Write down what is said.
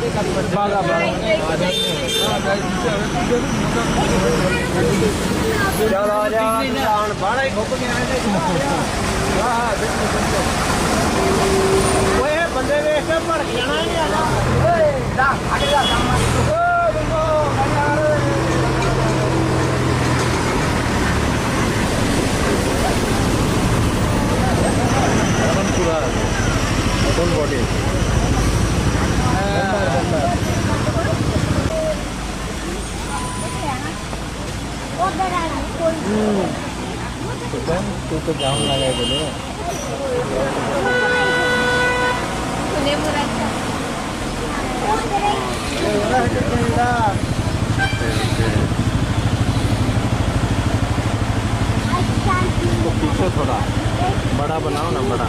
बागा बागा चल आ जा बाड़ा ही घुप गया ओए बंदे देख के भड़क जाना नहीं आना ओए दा आगे जा काम ओ देखो यार पूरा फुल बॉडी तू तो जाम लगा बोले पीछे थोड़ा बड़ा बनाओ ना बड़ा